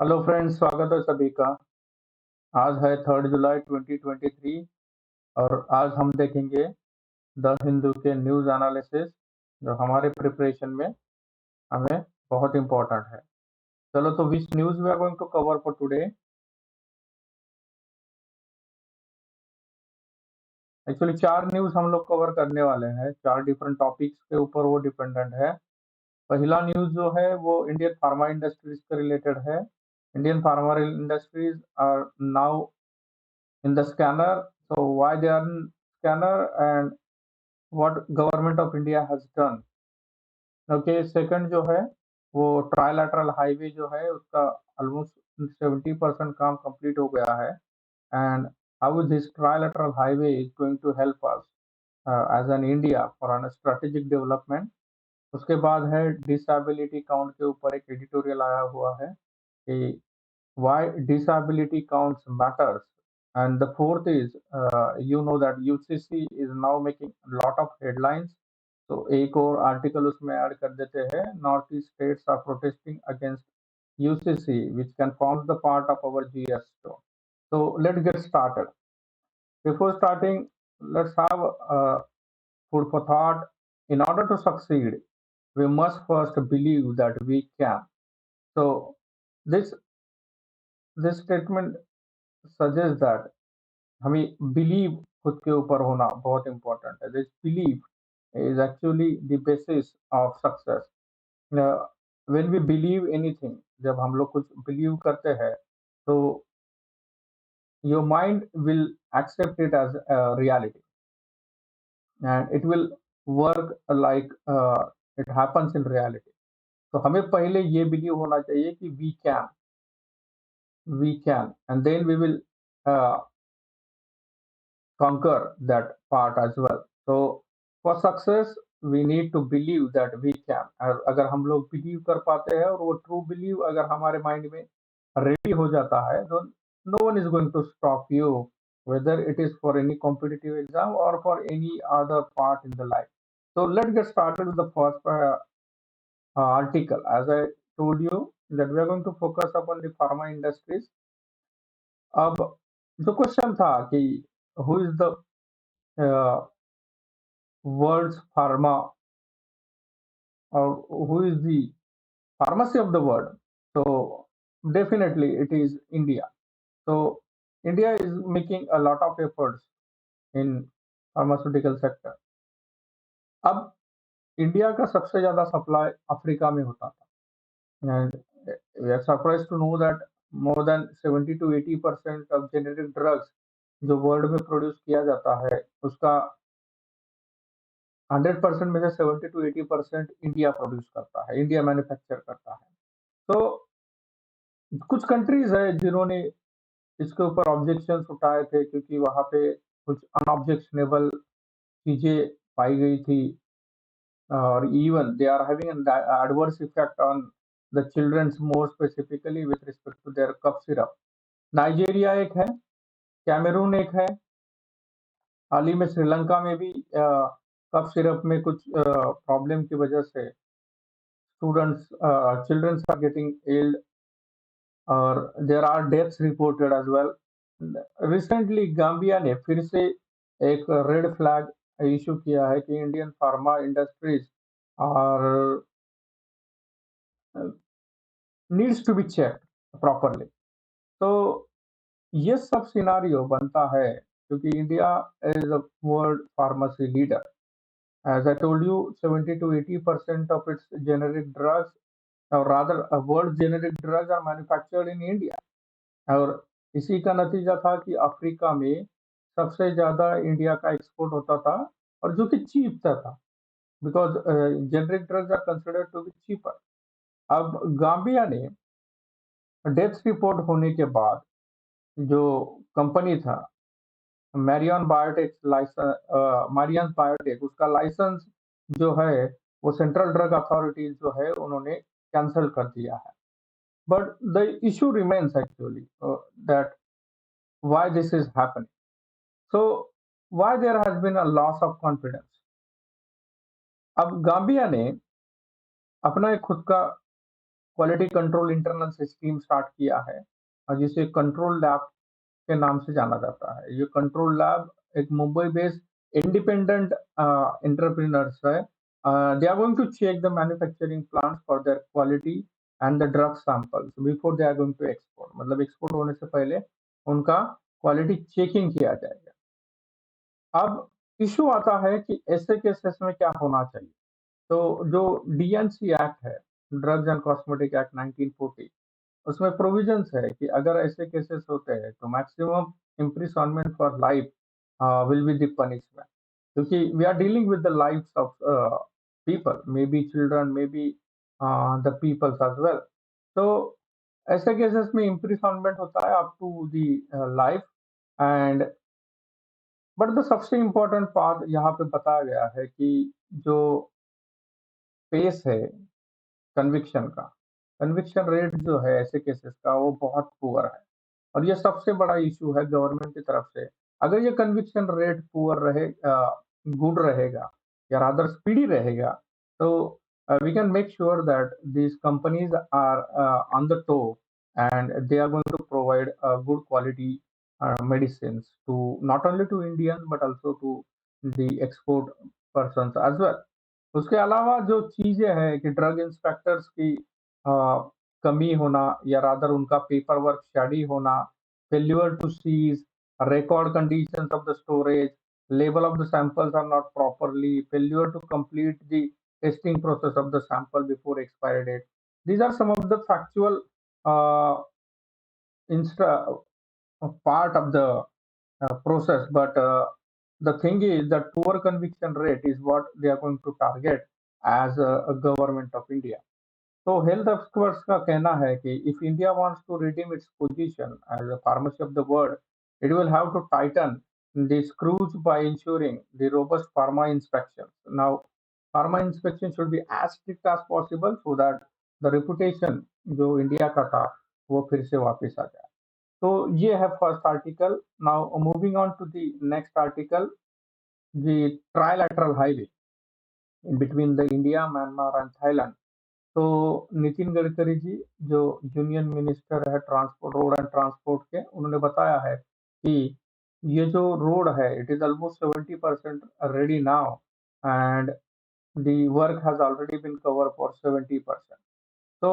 Hello friends, स्वागत है सभी का। आज है 3 जुलाई 2023 और आज हम देखेंगे द हिंदू के न्यूज़ एनालिसिस जो हमारे प्रिपरेशन में हमें बहुत इम्पोर्टेंट है। चलो, तो which news we are going to cover for today. Actually 4 news हम लोग कवर करने वाले हैं, 4 डिफरेंट टॉपिक्स के ऊपर वो डिपेंडेंट है। पहला न्यूज़ जो है वो इंडियन फार्मा इंडस्ट्रीज से रिलेटेड है। Indian pharma industries are now in the scanner, so why they are in scanner and what government of India has done। Okay, second जो है वो ट्राइलैटरल हाईवे जो है उसका ऑलमोस्ट 70% काम कंप्लीट हो गया है। And how this trilateral highway is going to help us as an India for an strategic development. उसके बाद है डिसेबिलिटी काउंट के ऊपर एक एडिटोरियल आया हुआ है कि why disability counts matters, and the fourth is you know that UCC is now making a lot of headlines, तो एक और आर्टिकल उसमें ऐड कर देते हैं, north east states are protesting against UCC which can form the part of our GS stone। So let's get started. Before starting, let's have food for thought. In order to succeed, we must first believe that we can। So this this statement suggests that हमें believe खुद के ऊपर होना बहुत important है। This believe is actually the basis of success. When we believe anything, जब हम लोग कुछ बिलीव करते हैं तो your mind will accept it as reality and it will work like it happens in reality. तो हमें पहले ये बिलीव होना चाहिए कि we can and then we will conquer that part as well। So for success we need to believe that we can। और अगर हम लोग बिलीव कर पाते हैं और वो ट्रू बिलीव अगर हमारे माइंड में रेडी हो जाता है तो no one is going to stop you, whether it is for any competitive exam or for any other part in the life। So let's get started with the first article। As I told you that we are going to focus upon the pharma industries। अब जो question था कि who is the world's pharma, or who is the pharmacy of the world? So definitely it is India। So India is making a lot of efforts in pharmaceutical sector। अब India का सबसे ज्यादा supply Africa में होता था, and we are surprise to know that more than 70 to 80% of generic drugs जो world में produce किया जाता है उसका 100% में से 70 to 80% इंडिया प्रोड्यूस करता है, इंडिया मैन्युफैक्चर करता है। तो कुछ कंट्रीज है जिन्होंने इसके ऊपर ऑब्जेक्शंस उठाए थे क्योंकि वहां पे कुछ अनऑब्जेक्शनेबल चीजें पाई गई थी, और even they are having an adverse effect on the childrens, more specifically with respect to their cough syrup. Nigeria एक है, कैमरून एक है, हाल ही में श्रीलंका में भी कफ सिरप में कुछ प्रॉब्लम की वजह से students, childrens are getting illed और there are deaths reported as well. Recently Gambia ने फिर से एक रेड फ्लैग इशू किया है कि Indian pharma industries are needs to be check properly. तो ये सब सिनारियो बनता है क्योंकि India is a world pharmacy leader. As I told you, 70 to 80% of its generic drugs, और rather world generic drugs are manufactured in India. और इसी का नतीजा था कि अफ्रीका में सबसे ज़्यादा इंडिया का एक्सपोर्ट होता था, और जो कि चीप था, because generic drugs are considered to be cheaper. अब गाम्बिया ने डेथ रिपोर्ट होने के बाद जो कंपनी था मैरियन बायोटेक मारियन बायोटेक, उसका लाइसेंस जो है वो सेंट्रल ड्रग अथॉरिटीज जो है उन्होंने कैंसिल कर दिया है। But the issue remains actually that why this is happening। So why there has been a loss of confidence। अब गाम्बिया ने अपना एक खुद का quality control internal system start किया है और जिसे कंट्रोल लैब के नाम से जाना जाता है। ये कंट्रोल लैब एक मुंबई बेस्ड इंडिपेंडेंट एंटरप्रेन्योर्स है। They are going to check the manufacturing plants for their quality and the drug samples before they are going to export. मतलब एक्सपोर्ट होने से पहले उनका क्वालिटी चेकिंग किया जाएगा। अब इश्यू आता है कि ऐसे केसेस में क्या होना चाहिए? तो जो डीएनसी एक्ट है, ड्रग्स एंड कॉस्मेटिक एक्ट 1940, उसमें प्रोविजंस है कि अगर ऐसे केसेस होते हैं तो maximum imprisonment for life will be the punishment, क्योंकि we are dealing with the lives of people, may be children, may be the peoples as well. तो ऐसे केसेस में इम्प्रिसनमेंट होता है up to the life. And but the सबसे important part यहाँ पे बताया गया है कि जो पेस है कन्विक्शन का, कन्विक्शन रेट जो है ऐसे केसेस का वो बहुत पुअर है और ये सबसे बड़ा इश्यू है गवर्नमेंट की तरफ से। अगर ये कन्विक्शन रेट पुअर रहे, गुड रहेगा या रादर स्पीडी रहेगा, तो we can make sure that these companies are on the top and they are going to provide good quality medicines to not only to Indians but also to the export persons as well. उसके अलावा जो चीजें हैं कि drug inspectors की अ, कमी होना या रादर उनका पेपर वर्क शेडी होना, failure to seize, record conditions of the storage, label of the samples are not properly, failure to complete the testing process of the sample before expiry date. These are some of the factual uh, insta- part of the process, but the thing is that poor conviction rate is what they are going to target as a government of India. तो health experts का कहना है कि if India wants to redeem its position as a pharmacy of the world, it will have to tighten the screws by ensuring the robust pharma inspections. Now, pharma inspection should be as strict as possible so that the reputation जो India का था वो फिर से वापस आ जाए। तो ये है first article. Now moving on to the next article, the trilateral highway in between the India, Myanmar and Thailand. तो नितिन गडकरी जी जो यूनियन मिनिस्टर है ट्रांसपोर्ट, रोड एंड ट्रांसपोर्ट के, उन्होंने बताया है कि ये जो रोड है it is almost 70% ready now and the work has already been cover for 70%। तो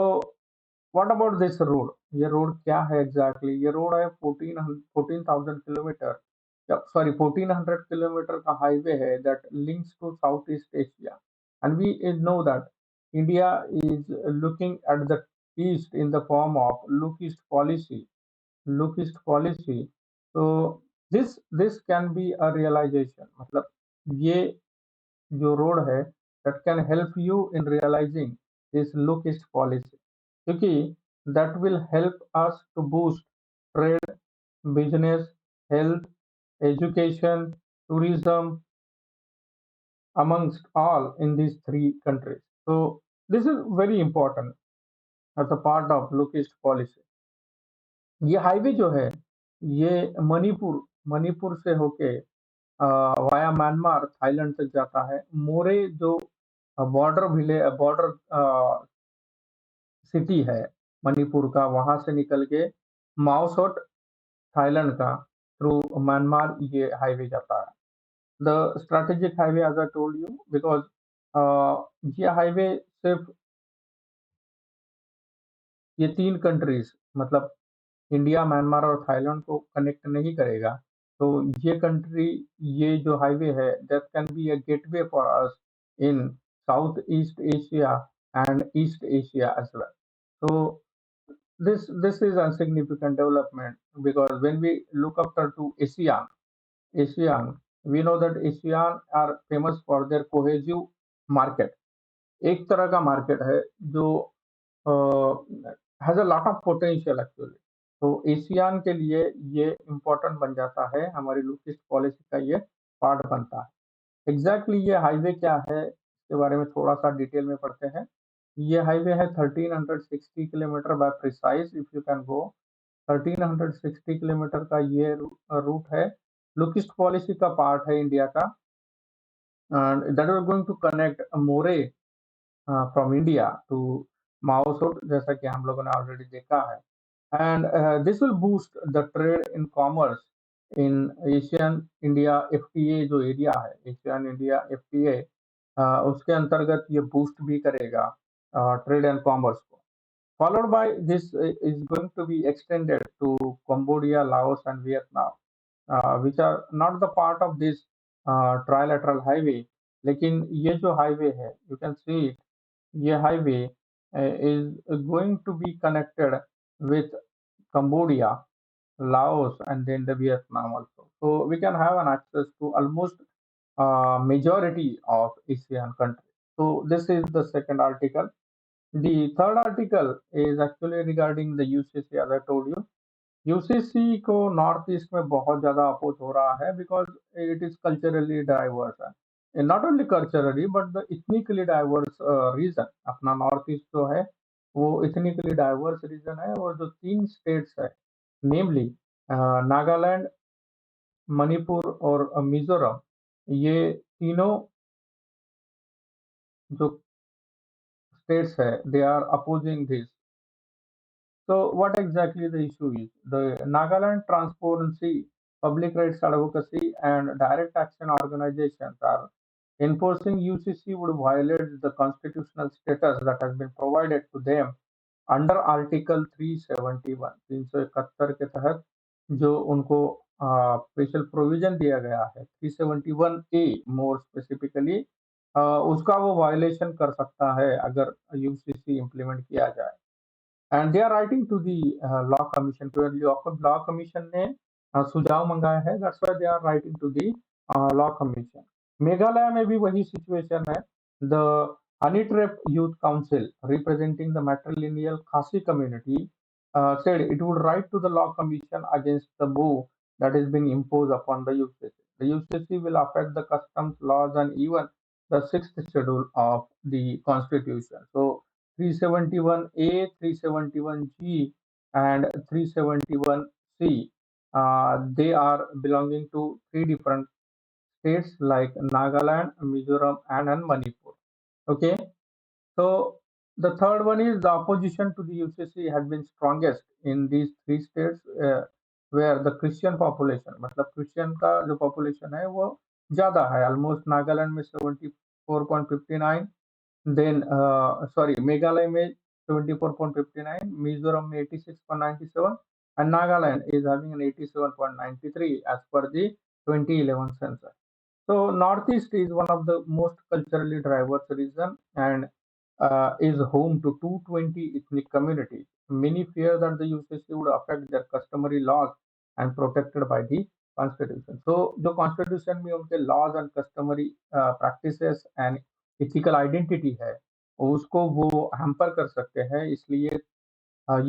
व्हाट अबाउट दिस रोड? ये रोड क्या है एग्जैक्टली? ये रोड है 14,000 किलोमीटर, सॉरी 1400 किलोमीटर का हाईवे है that links to South East Asia. And we know that India is looking at the east in the form of look east policy, look east policy. तो this can be a realisation, मतलब ये जो road है that can help you in realizing this look east policy, क्योंकि that will help us to boost trade, business, health, education, tourism amongst all in these three countries. So this is very important as a part of look east policy. ये highway जो है ये मणिपुर मणिपुर से होके via Myanmar Thailand तक जाता है। मोरे जो बॉर्डर सिटी है मणिपुर का, वहां से निकल के माओसोट थाईलैंड का थ्रू म्यांमार ये हाईवे जाता है। The strategic highway as I told you, because ये हाईवे सिर्फ ये तीन कंट्रीज मतलब इंडिया, म्यांमार और थाईलैंड को कनेक्ट नहीं करेगा। तो ये कंट्री, ये जो हाईवे है that can be a gateway for us in South East Asia and East Asia as well. So this is a significant development because when we look after to ASEAN, we know that ASEAN are famous for their cohesive market। एक तरह का market है जो has a lot of potential actually. तो ASEAN के लिए ये important बन जाता है, हमारी लुक ईस्ट पॉलिसी का ये पार्ट बनता है। एग्जैक्टली ये हाईवे क्या है इसके बारे में थोड़ा सा डिटेल में पढ़ते हैं। ये हाईवे है 1360 kilometre by precise if you can go. 1360 kilometre का ये रूट है, लुक ईस्ट पॉलिसी का पार्ट है इंडिया का। And that are going to connect Moreh from India to Mae Sot, जैसा कि हम लोगों ने ऑलरेडी देखा है। And this will boost the trade in commerce in ASEAN India FTA जो एरिया है, एशियन इंडिया एफटीए, उसके अंतर्गत ये बूस्ट भी करेगा ट्रेड एंड कॉमर्स को। Followed by this is going to be extended to Cambodia, Laos, and Vietnam, which are not the part of this trilateral highway. लेकिन ये जो हाईवे है, you can see it, ये highway is going to be connected with Cambodia, Laos, and then the Vietnam also. So we can have an access to almost majority of Asian countries. So this is the second article. The third article is actually regarding the UCC, as I told you. UCC को North East में बहुत ज्यादा oppose हो रहा है because it is culturally diverse है, not only culturally but the ethnically diverse region. अपना North East जो है वो इथनिकली डाइवर्स रीजन है, और जो तीन स्टेट्स है, नेमली नागालैंड, मणिपुर और मिजोरम, ये तीनों जो स्टेट्स है, they are opposing this. So, what exactly the issue is? The Nagaland Transparency, Public Rights Advocacy, and Direct Action Organizations are enforcing UCC would violate the constitutional status that has been provided to them under article 371, 371 के तहत जो उनको special provision दिया गया है, 371A more specifically, उसका वो violation कर सकता है अगर यूसीसी इम्प्लीमेंट किया जाए। And they are writing to the law commission, law commission ने सुझाव मंगाया है, that's why they are writing to the law commission. Meghalaya में भी वही सिचुएशन है। The Hynniewtrep youth council representing the matrilineal Khasi community said it would write to the law commission against the move that is being imposed upon the UCC. The UCC will affect the customs laws and even the sixth schedule of the constitution. So 371A, 371G, and 371C. They are belonging to three different states like Nagaland, Mizoram, and Manipur. Okay, so the third one is the opposition to the UCC has been strongest in these three states where the Christian population, मतलब Christian का जो population है वो ज़्यादा है, almost Nagaland में 74.59, then sorry, Meghalaya में 74.59, Mizoram में 86.97, and Nagaland is having an 87.93 as per the 2011 census. So Northeast is one of the most culturally diverse region and is home to 220 ethnic communities. Many fear that the UCC would affect their customary laws and protected by the constitution. So जो constitution में उनके laws and customary practices and ethical identity है, उसको वो hamper कर सकते हैं, इसलिए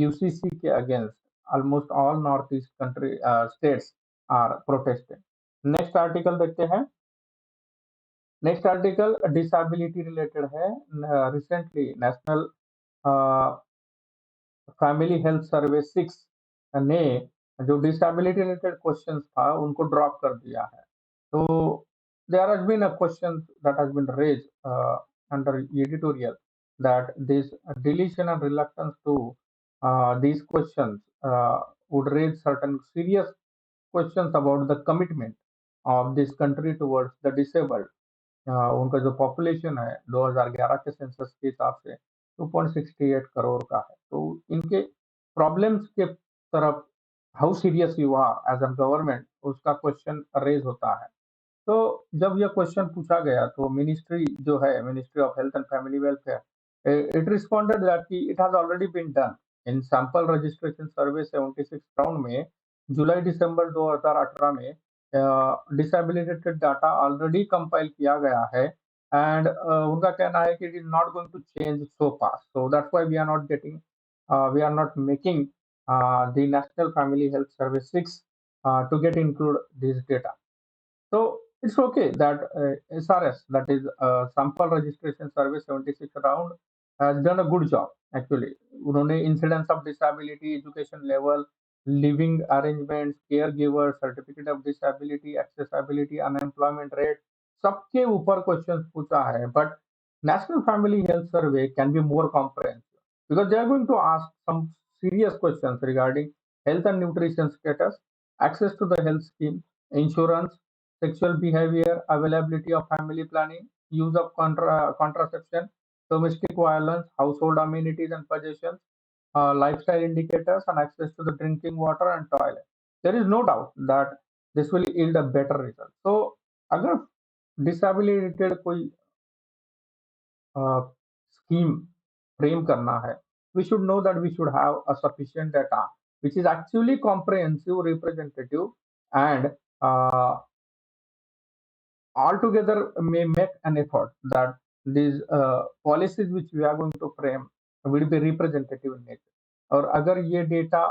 यूसीसी के against almost all north east country states are protesting. Next article देखते हैं। नेक्स्ट आर्टिकल डिसेबिलिटी रिलेटेड है। Recently national family health survey 6 ने जो डिसेबिलिटी रिलेटेड क्वेश्चंस था उनको ड्रॉप कर दिया है। तो there has been a question that has been raised under editorial that this deletion and reluctance to these questions would raise certain serious questions about the commitment of this country towards the disabled। उनका जो population है 2011 के census के हिसाब से 2.68 करोड़ का है। तो इनके प्रॉब्लम्स के तरफ how serious you are as a government, उसका क्वेश्चन रेज होता है। तो जब यह क्वेश्चन पूछा गया तो मिनिस्ट्री जो है, ministry of health and family welfare, it responded that कि it has already been done in sample registration survey 76 round में जुलाई दिसंबर 2018 में डिसेबिलिटी डाटा ऑलरेडी कंपाइल किया गया है। एंड उनका कहना है कि it is not going to change so fast, so that's why we are not getting, we are not making the national family health survey 6 to get include this data. So it's okay that SRS, that is Sample Registration Survey 76 round, has done a good job actually. उन्होंने incidence of disability, education level, living arrangements, caregiver, certificate of disability, accessibility, unemployment rate, सबके ऊपर question पूछा है, but National Family Health Survey can be more comprehensive. because they are going to ask some serious questions regarding health and nutrition status, access to the health scheme, insurance, sexual behavior, availability of family planning, use of contraception, domestic violence, household amenities and possessions, lifestyle indicators, and access to the drinking water and toilet. There is no doubt that this will yield a better result. So अगर disability related कोई scheme frame करना है, we should know that we should have a sufficient data which is actually comprehensive, representative, and uh, altogether may make an effort that these policies which we are going to frame will be representative in nature. और अगर ये data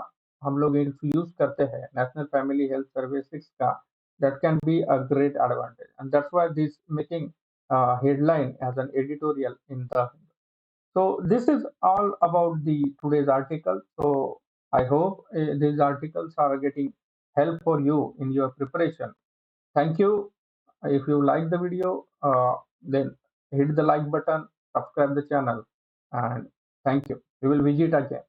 हम लोग use करते हैं national family health services का, that can be a great advantage, and that's why this making headline as an editorial in the. So this is all about the today's article. So I hope these articles are getting help for you in your preparation. Thank you. If you like the video, then hit the like button, subscribe the channel, and thank you. We will visit again.